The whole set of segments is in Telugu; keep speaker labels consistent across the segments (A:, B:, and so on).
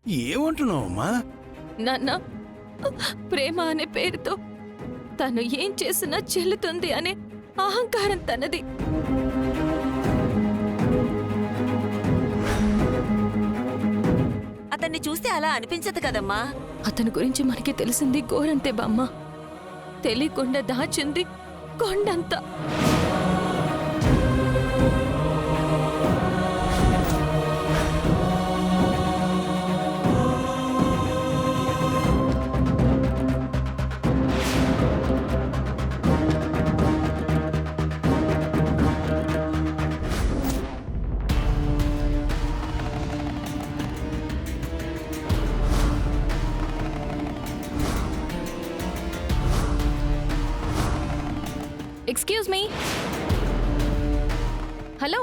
A: ఏమంటున్నావమ్మా?
B: నాన్న, ప్రేమ అనే పేరుతో తను ఏం చేసినా చెల్లుతుంది అనే అహంకారం తనది.
C: అతన్ని చూస్తే అలా అనిపించదు కదమ్మా.
B: అతని గురించి మనకి తెలిసింది గోరంతే బామ్మ. తెలియకుండా దాచింది కొండంత. Excuse me. హలో,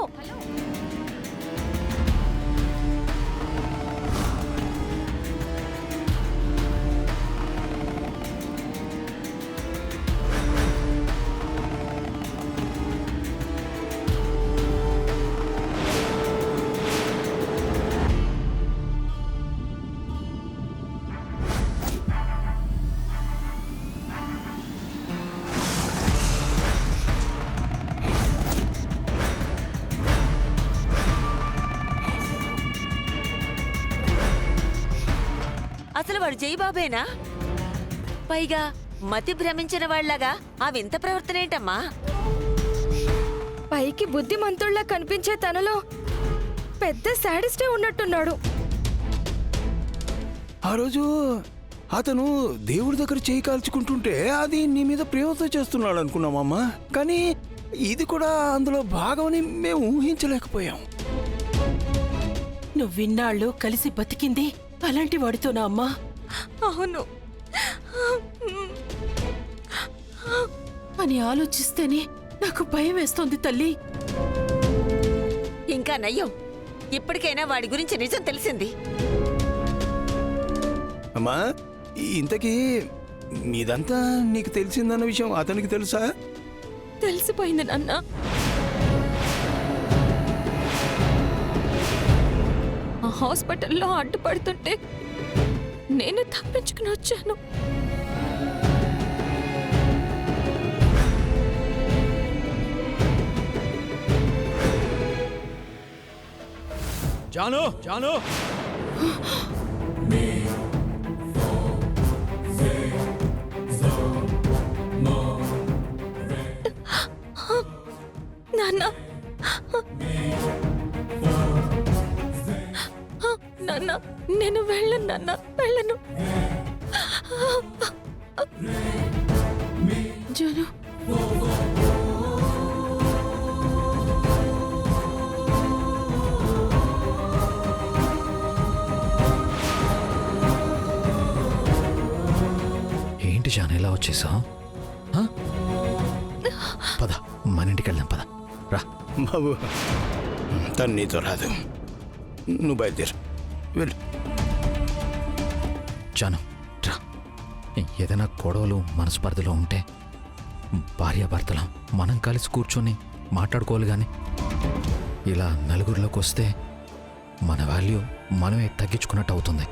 C: అసలు వాడు జయబాబేనా? పైగా మతి భ్రమించిన వాళ్లాగా ఆ వింత ప్రవర్తన ఏంటమ్మా?
D: పైకి బుద్ధిమంతుళ్లా కనిపించే తనలో పెద్ద శాడిస్టే ఉన్నట్టున్నాడు.
A: ఆ రోజు అతను దేవుడి దగ్గర చేయి కాల్చుకుంటుంటే అది నీ మీద ప్రేమతో చేస్తున్నాడు అనుకున్నామమ్మా. కానీ ఇది కూడా అందులో భాగమని మేము ఊహించలేకపోయాం.
E: నువ్విన్నాళ్ళు కలిసి బతికింది అలాంటి వాడితోనా అమ్మా?
B: అవును
E: అని ఆలోచిస్తేనే నాకు భయం వేస్తోంది తల్లి.
C: ఇంకా నయ్యం, ఇప్పటికైనా వాడి గురించి నిజం తెలిసింది.
A: అమ్మా, ఇంతకీ మీదంతా నీకు తెలిసిందన్న విషయం అతనికి తెలుసా?
B: తెలిసిపోయింది నాన్న. ఆ హాస్పిటల్లో అడ్డుపడుతుంటే నేను తప్పించుకుని వచ్చాను.
F: జాను, జాను,
B: నాన్న, నాన్న, నేను వెళ్ళను నాన్న, వెళ్ళను.
E: జాను,
F: ఏంటి జాను ఎలా వచ్చేసావు? పద, మన ఇంటికి వెళ్దాం. పద, రా.
A: బాబు, తను నీతో రాదు. నువ్వు బయలుదేరు, వెళ్ళు.
F: జాను, రా. ఏదైనా గొడవలు మనస్పర్ధలో ఉంటే భార్యాభర్తలం మనం కలిసి కూర్చొని మాట్లాడుకోవాలి. కానీ ఇలా నలుగురిలోకి వస్తే మన వాల్యూ మనమే తగ్గించుకున్నట్టు అవుతుంది.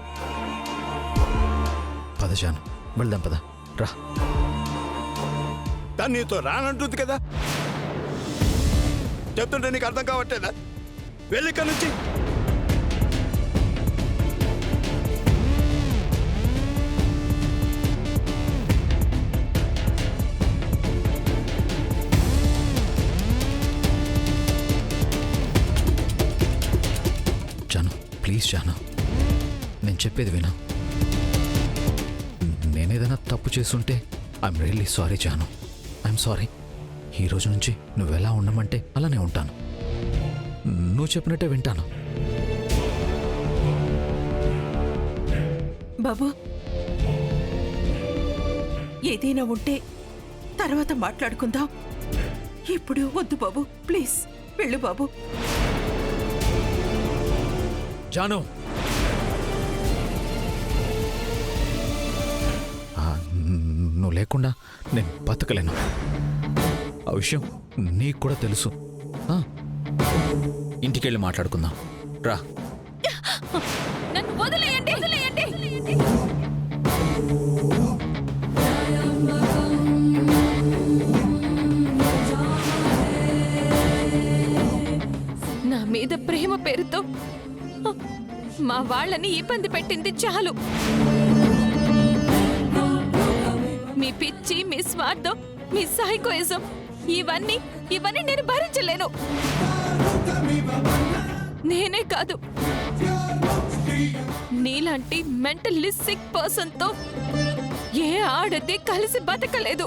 F: పద జాను, వెళ్దాం. పద, రా.
A: తను నీతో రానంటుంది కదా, చెప్తుంటే నీకు అర్థం కావట్లేదా? వెళ్ళి ఇక్కడి నుంచి.
F: జాను, ప్లీజ్ జాను, నేను చెప్పేది విను. నేనేదైనా తప్పు చేస్తుంటే ఐఎమ్ రియల్లీ సారీ జాను. I'm sorry. ఈ రోజు నుంచి నువ్వెలా ఉండమంటే అలానే ఉంటాను. నువ్వు చెప్పినట్టే వింటాను.
E: బాబు, ఏదైనా ఉంటే తర్వాత మాట్లాడుకుందాం. ఇప్పుడు వద్దు బాబు, ప్లీజ్ వెళ్ళు బాబు.
F: జాను, నువ్వు లేకుండా నేను బతకలేను. ఆ విషయం నీకు కూడా తెలుసు. ఇంటికెళ్ళి మాట్లాడుకుందాం, రా.
B: నన్ను వదిలేయండి వదిలేయండి. నా మీద ప్రేమ పేరుతో మా వాళ్ళని ఇబ్బంది పెట్టింది చాలు. మీ పిచ్చి, మీ స్వార్థం, మీ సైకోయిజం ఇవన్నీ నేను భరించలేను. నేనే కాదు, నీలాంటి మెంటల్లీ సిక్ పర్సన్ తో ఏ ఆడది కలిసి బతకలేదు.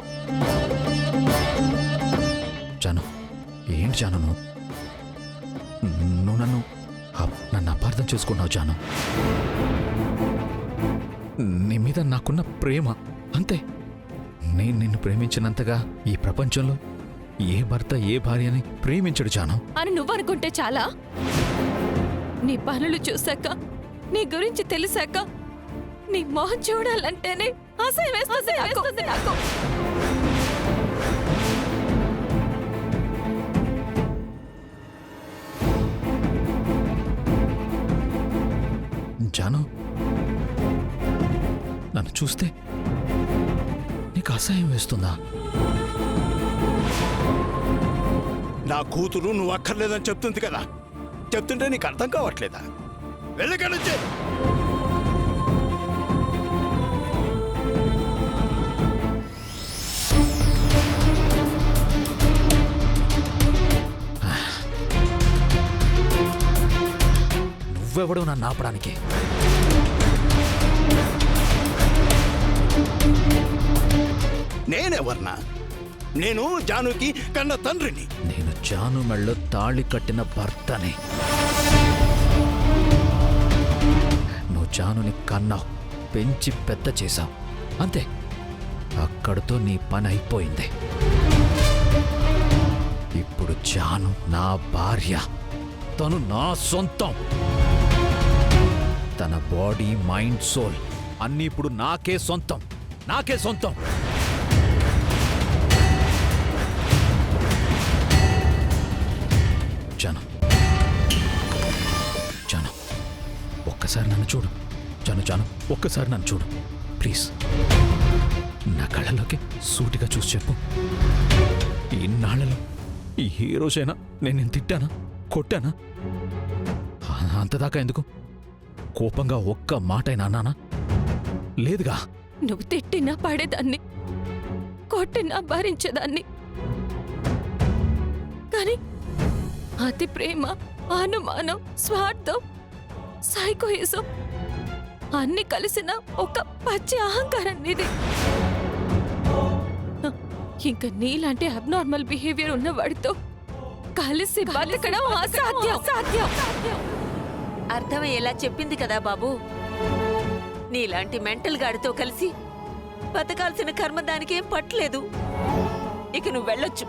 F: జాను, ఏంటి జాను నువ్వు నన్ను అపార్థం చేసుకున్నావు జాను. నీ మీద నాకున్న ప్రేమ అంతే. నేను నిన్ను ప్రేమించినంతగా ఈ ప్రపంచంలో ఏ భర్త ఏ భార్యని ప్రేమించడు జాను.
B: అని నువ్వనుకుంటే చాలా? నీ పనులు చూశాక, నీ గురించి తెలిసాక నీ మొహం చూడాలంటేనే అసహ్యం వేస్తుంది నాకు.
F: జాను, నన్ను చూస్తే నీకు అసహ్యం వేస్తుందా?
A: నా కూతురు నువ్వు అక్కర్లేదని చెప్తుంది కదా, చెప్తుంటే నీకు అర్థం కావట్లేదా? వెళ్ళకడ నుంచి.
F: నువ్వెవడో నన్ను ఆపడానికి?
A: నేనెవర్నా? నేను జానుకి కన్న తండ్రిని.
F: నేను జాను మెళ్ళో తాళి కట్టిన భర్తని. నువ్వు జానుని కన్నావు, పెంచి పెద్ద చేశావు, అంతే. అక్కడితో నీ పని అయిపోయింది. ఇప్పుడు జాను నా భార్య, తను నా సొంతం. తన బాడీ, మైండ్, సోల్ అన్నీ ఇప్పుడు నాకే సొంతం, నాకే సొంతం. జాను, జాను, ఒక్కసారి నన్ను చూడు. జాను, ఒక్కసారి నన్ను చూడు ప్లీజ్. నా కళ్ళలోకి సూటిగా చూసి చెప్పు, ఇన్నాళ్లలో ఈ రోజైనా నేను తిట్టానా, కొట్టానా? అంతదాకా ఎందుకు? కోపంగా ఒక్క మాటైనా అన్నానా? లేదుగా.
B: నువ్వు తిట్టినా పడేదాన్ని, కొట్టినా భరించేదాన్ని. కానీ అతి ప్రేమ, అనుమానం, స్వార్థం, సైకోయిజం అన్ని కలిసిన ఒక పచ్చి అహంకారం ఇది. ఇంకా నీలాంటి అబ్నార్మల్ బిహేవియర్ ఉన్న వాడితో కలిసి బతకడం అసాధ్యం.
C: అర్థమయ్యేలా చెప్పింది కదా బాబు. నీలాంటి మెంటల్ గాడితో కలిసి బతకాల్సిన కర్మ దానికేం పట్టలేదు. ఇక నువ్వు వెళ్ళొచ్చు.